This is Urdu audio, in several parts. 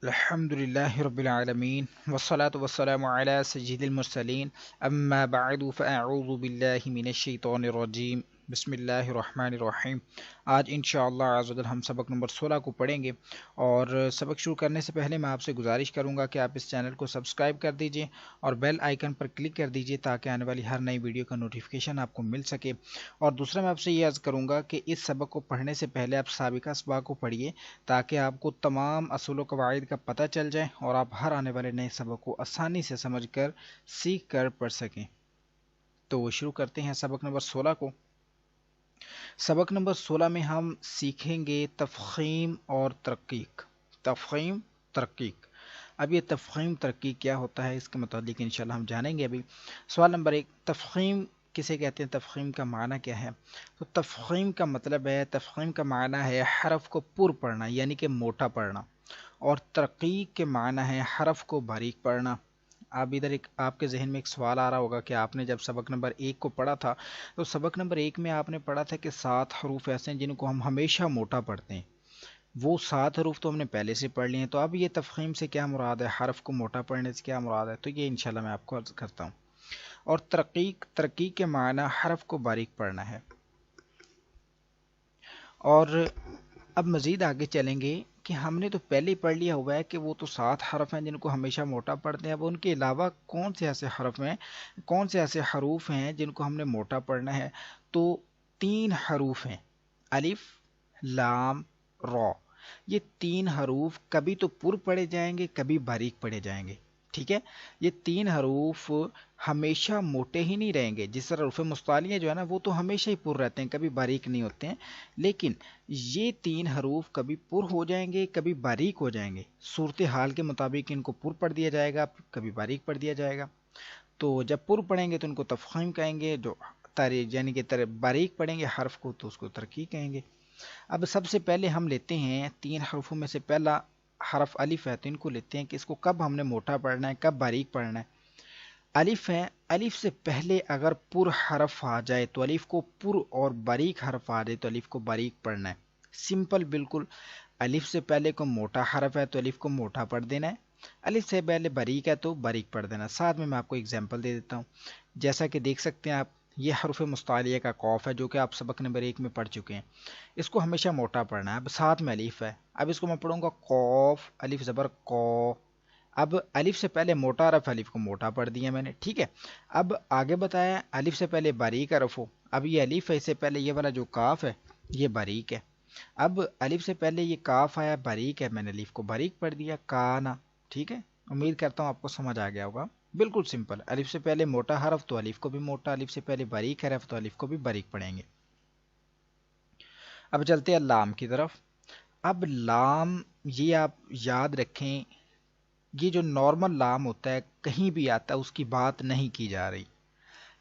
الحمدللہ رب العالمین والصلاة والسلام علی سید المرسلین اما بعد فاعوذ باللہ من الشیطان الرجیم بسم اللہ الرحمن الرحیم۔ آج انشاءاللہ عز و جل ہم سبق نمبر 16 کو پڑھیں گے، اور سبق شروع کرنے سے پہلے میں آپ سے گزارش کروں گا کہ آپ اس چینل کو سبسکرائب کر دیجئے اور بیل آئیکن پر کلک کر دیجئے تاکہ آنے والی ہر نئی ویڈیو کا نوٹیفیکیشن آپ کو مل سکے۔ اور دوسرا میں آپ سے یہ عرض کروں گا کہ اس سبق کو پڑھنے سے پہلے آپ سابقہ اسباق کو پڑھیے تاکہ آپ کو تمام اصول و قواعد کا پتہ چل جائے اور آپ ہر آنے والے نئے سبق کو آسانی سے سمجھ کر سیکھ کر پڑھ سکیں۔ تو شروع کرتے ہیں سبق نمبر 16 کو۔ سبق نمبر 16 میں ہم سیکھیں گے تفخیم اور ترقیق۔ تفخیم، ترقیق۔ اب یہ تفخیم ترقیق کیا ہوتا ہے اس کے متعلق انشاءاللہ ہم جانیں گے ابھی۔ سوال نمبر 1، تفخیم کسے کہتے ہیں؟ تفخیم کا معنی کیا ہے؟ تو تفخیم کا مطلب ہے، تفخیم کا معنی ہے حرف کو پر پڑھنا یعنی کہ موٹا پڑھنا، اور ترقیق کے معنی ہے حرف کو باریک پڑھنا۔ اب ادھر آپ کے ذہن میں ایک سوال آ رہا ہوگا کہ آپ نے جب سبق نمبر 1 کو پڑھا تھا تو سبق نمبر 1 میں آپ نے پڑھا تھا کہ 7 حروف ایسے ہیں جن کو ہم ہمیشہ موٹا پڑھتے ہیں۔ وہ 7 حروف تو ہم نے پہلے سے پڑھ لیے ہیں، تو اب یہ تفخیم سے کیا مراد ہے، حرف کو موٹا پڑھنے سے کیا مراد ہے، تو یہ انشاءاللہ میں آپ کو عرض کرتا ہوں۔ اور ترقیق، ترقیق کے معنی حرف کو باریک پڑھنا ہے۔ اور اب مزید آگے چلیں گے کہ ہم نے تو پہلے ہی پڑھ لیا ہوا ہے کہ وہ تو 7 حرف ہیں جن کو ہمیشہ موٹا پڑھتے ہیں۔ اب ان کے علاوہ کون سے ایسے حرف ہیں، کون سے ایسے حروف ہیں جن کو ہم نے موٹا پڑھنا ہے؟ تو 3 حروف ہیں، الف، لام، را۔ یہ 3 حروف کبھی تو پر پڑھے جائیں گے، کبھی باریک پڑھے جائیں گے، ٹھیک ہے؟ یہ 3 حروف ہمیشہ موٹے ہی نہیں رہیں گے، جس طرح حروف مستعلیہ جو ہے نا وہ تو ہمیشہ ہی پر رہتے ہیں، کبھی باریک نہیں ہوتے ہیں، لیکن یہ 3 حروف کبھی پر ہو جائیں گے، کبھی باریک ہو جائیں گے۔ صورتحال کے مطابق ان کو پر پڑھ دیا جائے گا، کبھی باریک پڑھ دیا جائے گا۔ تو جب پر پڑھیں گے تو ان کو تفخیم کہیں گے، جو یعنی کہ باریک پڑھیں گے حرف کو تو اس کو ترقیق کہیں گے۔ اب سب سے پہلے ہم لیتے ہیں 3 حروفوں میں سے پہلا حرف الف ہے، تو ان کو لیتے ہیں کہ اس کو کب ہم نے موٹا پڑھنا ہے، کب باریک پڑھنا ہے۔ الف ہے، الف سے پہلے اگر پر حرف آ جائے تو الف کو پر، اور باریک حرف آ جائے تو الف کو باریک پڑھنا ہے۔ سمپل بالکل۔ الف سے پہلے کو موٹا حرف ہے تو الف کو موٹا پڑھ دینا ہے، الف سے پہلے باریک ہے تو باریک پڑھ دینا۔ ساتھ میں آپ کو ایگزامپل دے دیتا ہوں، جیسا کہ دیکھ سکتے ہیں آپ، یہ حرف مستعلیہ کا قوف ہے جو کہ آپ سبق نمبر 1 میں پڑھ چکے ہیں، اس کو ہمیشہ موٹا پڑھنا ہے۔ اب ساتھ میں الف ہے، اب اس کو میں پڑھوں گا قوف، الف زبر کو۔ اب الف سے پہلے موٹا حرف، الف کو موٹا پڑھ دیا میں نے، ٹھیک ہے؟ اب آگے بتایا الف سے پہلے باریک حرف ہو، اب یہ الف ہے، اس سے پہلے یہ والا جو کاف ہے یہ باریک ہے۔ اب الف سے پہلے یہ کاف آیا باریک ہے، میں نے الف کو باریک پڑھ دیا، کانا، ٹھیک ہے؟ امید کرتا ہوں آپ کو سمجھ آ گیا ہوگا۔ بالکل سمپل، الف سے پہلے موٹا حرف تو الف کو بھی موٹا، الف سے پہلے باریک حرف تو الف کو بھی باریک پڑھیں گے۔ اب چلتے ہیں لام کی طرف۔ اب لام، یہ آپ یاد رکھیں، یہ جو نارمل لام ہوتا ہے کہیں بھی آتا ہے، اس کی بات نہیں کی جا رہی،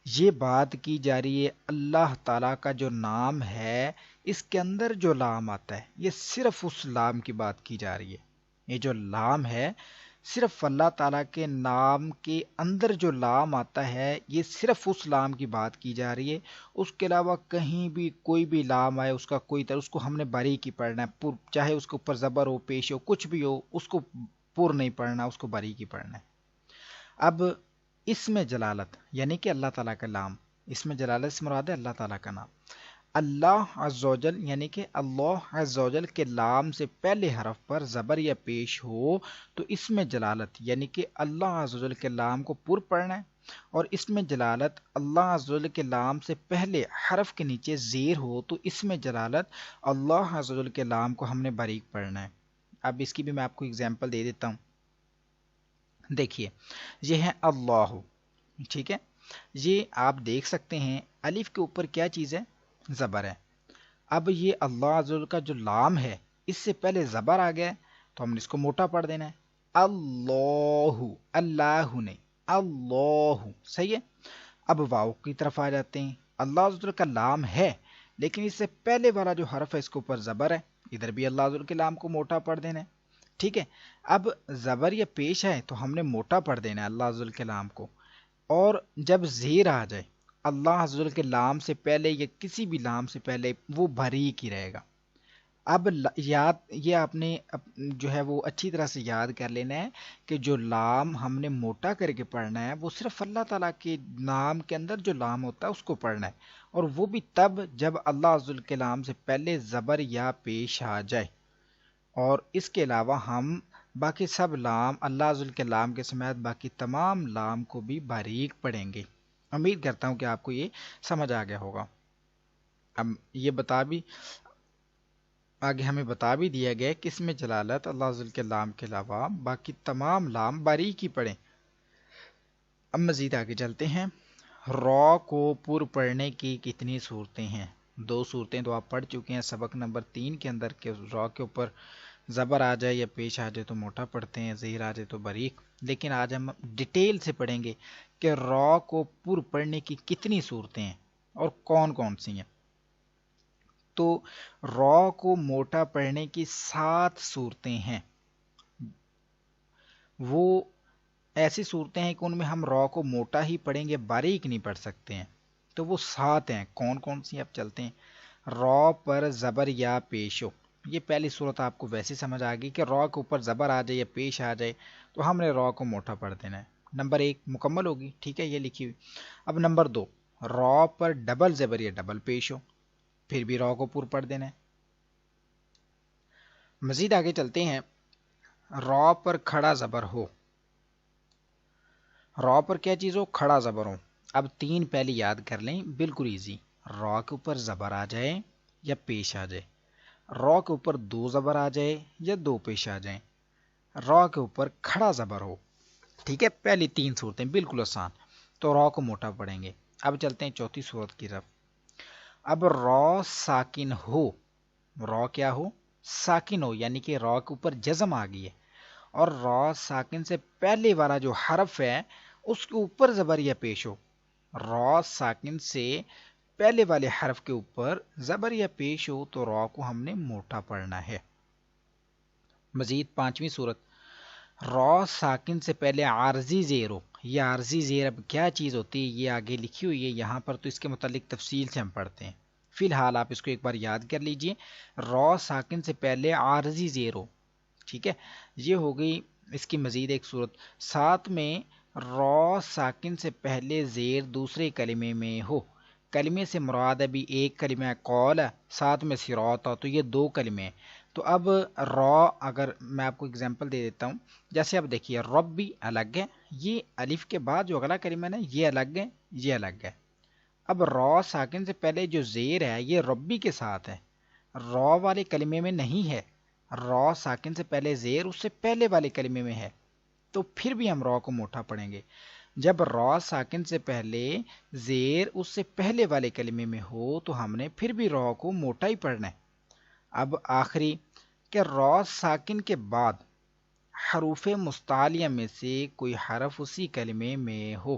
یہ بات کی جا رہی ہے اللہ تعالیٰ کا جو نام ہے اس کے اندر جو لام آتا ہے، یہ صرف اس لام کی بات کی جا رہی ہے۔ یہ جو لام ہے صرف اللہ تعالیٰ کے نام کے اندر جو لام آتا ہے یہ صرف اس لام کی بات کی جا رہی ہے، اس کے علاوہ کہیں بھی کوئی بھی لام آئے اس کا کوئی اس کو ہم نے باریک ہی پڑھنا ہے، چاہے اس کے اوپر زبر ہو، پیش ہو، کچھ بھی ہو، اس کو پر نہیں پڑھنا، اس کو باریک ہی پڑھنا ہے۔ اب اسم جلالت یعنی کہ اللہ تعالیٰ کا نام، اسم جلالت سے مراد ہے اللہ تعالیٰ کا نام۔ اللہ عز و جل یعنی کہ اللہ عز و جل کے نام سے پہلے حرف پر زبر یا پیش ہو تو اسم جلالت یعنی کہ اللہ عز و جل کے نام کو پر پڑھنا ہے، اور اسم جلالت اللہ عز و جل کے نام سے پہلے حرف کے نیچے زیر ہو تو اسم جلالت اللہ عز و جل کے نام کو ہم نے باریک پڑھنا ہے۔ اب اس کی بھی میں آپ کو اگزامپل دے دیتا ہوں۔ دیکھیے یہ ہے اللہ، ٹھیک ہے؟ یہ آپ دیکھ سکتے ہیں الف کے اوپر کیا چیز ہے، زبر ہے۔ اب یہ اللہ عز و جل کا جو لام ہے اس سے پہلے زبر آ گیا ہے تو ہم نے اس کو موٹا پڑھ دینا ہے، اللہ، اللہ نہیں، اللہ، صحیح ہے؟ اب واو کی طرف آ جاتے ہیں، اللہ عز و جل کا لام ہے لیکن اس سے پہلے والا جو حرف ہے اس کے اوپر زبر ہے، ادھر بھی اللہ عز و جل کے لام کو موٹا پڑھ دینا ہے، ٹھیک ہے؟ اب زبر یا پیش ہے تو ہم نے موٹا پڑھ دینا ہے اللہ عز و جل کے لام کو، اور جب زیر آ جائے اللہ عز و جل کے لام سے پہلے یا کسی بھی لام سے پہلے وہ باریک ہی رہے گا۔ اب یاد یہ آپ نے جو ہے وہ اچھی طرح سے یاد کر لینا ہے کہ جو لام ہم نے موٹا کر کے پڑھنا ہے وہ صرف اللہ تعالیٰ کے نام کے اندر جو لام ہوتا ہے اس کو پڑھنا ہے، اور وہ بھی تب جب اللہ عز کلام سے پہلے زبر یا پیش آ جائے، اور اس کے علاوہ ہم باقی سب لام اللہ عز کے لام کے سمیت باقی تمام لام کو بھی باریک پڑھیں گے۔ امید کرتا ہوں کہ آپ کو یہ سمجھ آ گیا ہوگا۔ اب یہ آگے ہمیں بتا بھی دیا گیا کہ اس میں جلالت اللہ عز کے لام کے علاوہ باقی تمام لام باریک ہی پڑھیں۔ اب مزید آگے چلتے ہیں۔ را کو پر پڑھنے کی کتنی صورتیں ہیں؟ دو صورتیں تو آپ پڑھ چکے ہیں سبق نمبر 3 کے اندر، کہ را کے اوپر زبر آ جائے یا پیش آ جائے تو موٹا پڑھتے ہیں، زیر آ جائے تو باریک۔ لیکن آج ہم ڈیٹیل سے پڑھیں گے کہ را کو پر پڑھنے کی کتنی صورتیں ہیں اور کون کون سی ہیں۔ تو را کو موٹا پڑھنے کی 7 صورتیں ہیں۔ وہ ایسی صورتیں ہیں کہ ان میں ہم را کو موٹا ہی پڑھیں گے، باریک نہیں پڑھ سکتے ہیں۔ تو وہ 7 ہیں، کون کون سی؟ اب چلتے ہیں۔ را پر زبر یا پیش ہو، یہ پہلی صورت آپ کو ویسے سمجھ آ گئی کہ را کے اوپر زبر آ جائے یا پیش آ جائے تو ہم نے را کو موٹا پڑھ دینا ہے۔ نمبر 1 مکمل ہوگی، ٹھیک ہے، یہ لکھی ہوئی۔ اب نمبر 2، را پر ڈبل زبر یا ڈبل پیش ہو، پھر بھی را کو پر پڑھ دینا ہے۔ مزید آگے چلتے ہیں۔ را پر کھڑا زبر ہو، را پر کیا چیز ہو؟ کھڑا زبر ہو۔ اب 3 پہلے یاد کر لیں، بالکل ایزی۔ را کے اوپر زبر آ جائے یا پیش آ جائے، را کے اوپر 2 زبر آ جائے یا 2 پیش آ جائیں، را کے اوپر کھڑا زبر ہو، ٹھیک ہے۔ پہلی 3 صورتیں بالکل آسان، تو را کو موٹا پڑھیں گے۔ اب چلتے ہیں چوتھی صورت کی طرف۔ اب را ساکن ہو، را کیا ہو؟ ساکن ہو، یعنی کہ را کے اوپر جزم آ گئی ہے، اور را ساکن سے پہلے والا جو حرف ہے اس کے اوپر زبر یا پیش ہو۔ را ساکن سے پہلے والے حرف کے اوپر زبر یا پیش ہو تو را کو ہم نے موٹا پڑھنا ہے۔ مزید 5ویں صورت، را ساکن سے پہلے عارضی زیر ہو۔ یہ عارضی زیر اب کیا چیز ہوتی ہے یہ آگے لکھی ہوئی ہے یہاں پر، تو اس کے متعلق تفصیل سے ہم پڑھتے ہیں۔ فی الحال آپ اس کو ایک بار یاد کر لیجئے، را ساکن سے پہلے عارضی زیر ہو، ٹھیک ہے، یہ ہو گئی اس کی مزید ایک صورت۔ ساتھ میں را ساکن سے پہلے زیر دوسرے کلمے میں ہو، کلمے سے مراد ابھی ایک کلمہ قول ہے، ساتھ میں صراط، تو یہ 2 کلمے ہیں۔ تو اب را، اگر میں آپ کو اگزامپل دے دیتا ہوں، جیسے اب دیکھیے ربی الگ ہے، یہ الف کے بعد جو اگلا کلمہ ہے یہ الگ ہے، یہ الگ ہے۔ اب را ساکن سے پہلے جو زیر ہے یہ ربی کے ساتھ ہے، را والے کلمے میں نہیں ہے۔ را ساکن سے پہلے زیر اس سے پہلے والے کلمے میں ہے، تو پھر بھی ہم را کو موٹا پڑھیں گے۔ جب را ساکن سے پہلے زیر اس سے پہلے والے کلمے میں ہو تو ہم نے پھر بھی را کو موٹا ہی پڑھنا ہے۔ اب آخری کہ را ساکن کے بعد حروف مستعلیہ میں سے کوئی حرف اسی کلمے میں ہو،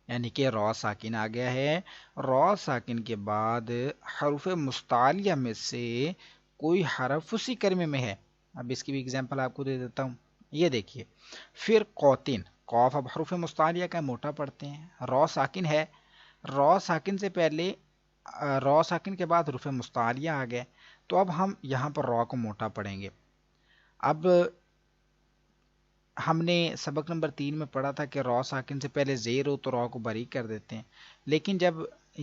یعنی کہ را ساکن آ گیا ہے، را ساکن کے بعد حروف مستعلیہ میں سے کوئی حرف اسی کلمے میں ہے۔ اب اس کی بھی اگزامپل آپ کو دے دیتا ہوں، یہ دیکھیے، پھر قوتین، قوف اب حروف مستعلیہ کا موٹا پڑھتے ہیں، را ساکن ہے، را ساکن سے پہلے را ساکن کے بعد حروف مستعلیہ آ گئے، تو اب ہم یہاں پر را کو موٹا پڑھیں گے۔ اب ہم نے سبق نمبر 3 میں پڑھا تھا کہ را ساکن سے پہلے زیر ہو تو را کو باریک کر دیتے ہیں، لیکن جب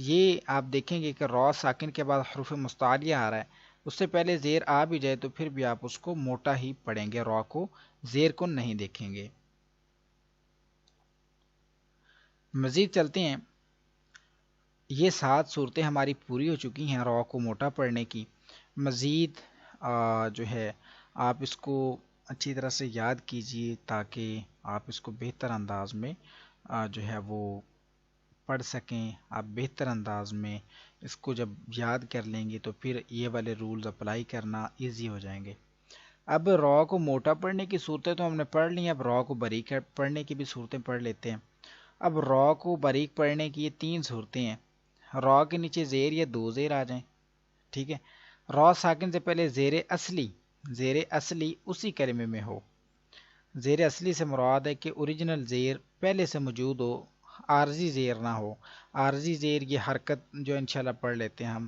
یہ آپ دیکھیں گے کہ را ساکن کے بعد حروف مستعلیہ آ رہا ہے، اس سے پہلے زیر آ بھی جائے تو پھر بھی آپ اس کو موٹا ہی پڑھیں گے، را کو زیر کو نہیں دیکھیں گے۔ مزید چلتے ہیں۔ یہ 7 صورتیں ہماری پوری ہو چکی ہیں را کو موٹا پڑھنے کی۔ مزید جو ہے آپ اس کو اچھی طرح سے یاد کیجئے تاکہ آپ اس کو بہتر انداز میں جو ہے وہ پڑھ سکیں۔ آپ بہتر انداز میں اس کو جب یاد کر لیں گے تو پھر یہ والے رولز اپلائی کرنا ایزی ہو جائیں گے۔ اب را کو موٹا پڑھنے کی صورتیں تو ہم نے پڑھ لی ہیں، اب را کو باریک پڑھنے کی بھی صورتیں پڑھ لیتے ہیں۔ اب را کو باریک پڑھنے کی یہ 3 صورتیں ہیں۔ را کے نیچے زیر یا 2 زیر آ جائیں، ٹھیک ہے۔ را ساکن سے پہلے زیر اصلی اسی کلمے میں ہو، زیر اصلی سے مراد ہے کہ اوریجنل زیر پہلے سے موجود ہو، عارضی زیر نہ ہو۔ عارضی زیر یہ حرکت جو انشاءاللہ پڑھ لیتے ہیں ہم،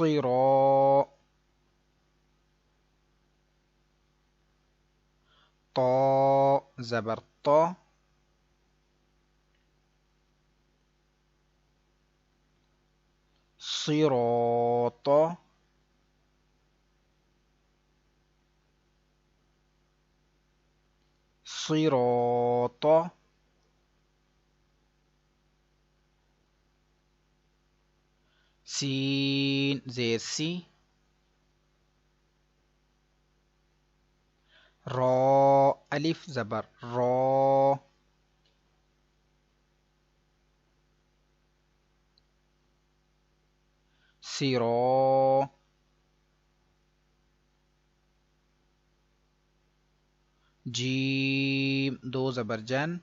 صراط طا زبر طا صراط صراط سين زي سي را ألف زبر را سرا جيم دو زبر جن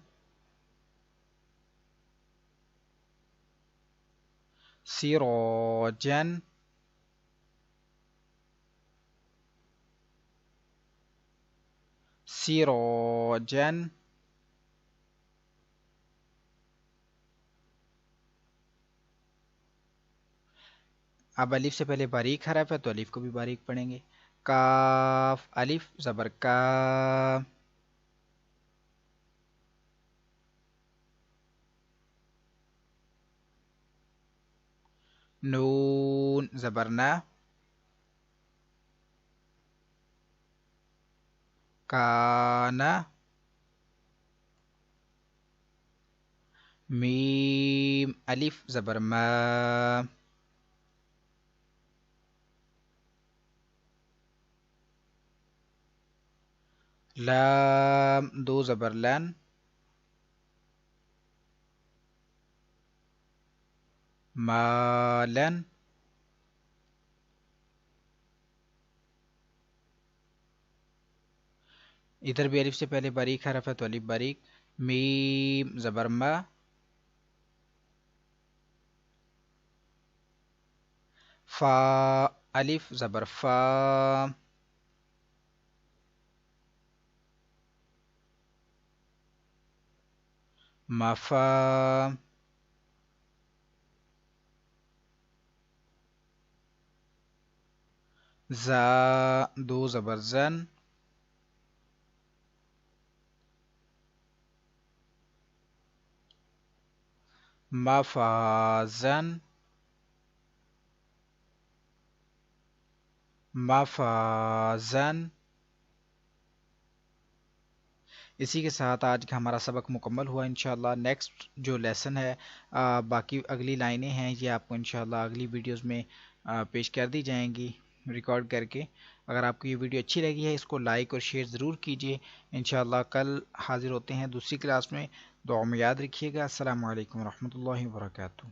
سراجا سراجا اب الف سے پہلے باریک حرف ہے تو الف کو بھی باریک پڑھیں گے. کاف الف زبر کا نون زبر نا کانا میم الف زبر ما لام دو زبر لن مالن ادھر بھی الف سے پہلے باریک حرف ہے تو الف باریک. میم زبر ما فا الف زبر فا مفا زا دو زبر زن مفازن مفازن. اسی کے ساتھ آج کا ہمارا سبق مکمل ہوا. انشاءاللہ نیکسٹ جو لیسن ہے باقی اگلی لائنیں ہیں یہ آپ کو انشاءاللہ اگلی ویڈیوز میں پیش کر دی جائیں گی ریکارڈ کر کے. اگر آپ کو یہ ویڈیو اچھی لگی ہے اس کو لائک اور شیئر ضرور کیجیے. انشاءاللہ کل حاضر ہوتے ہیں دوسری کلاس میں. دعا میں یاد رکھیے گا. السلام علیکم ورحمۃ اللہ وبرکاتہ.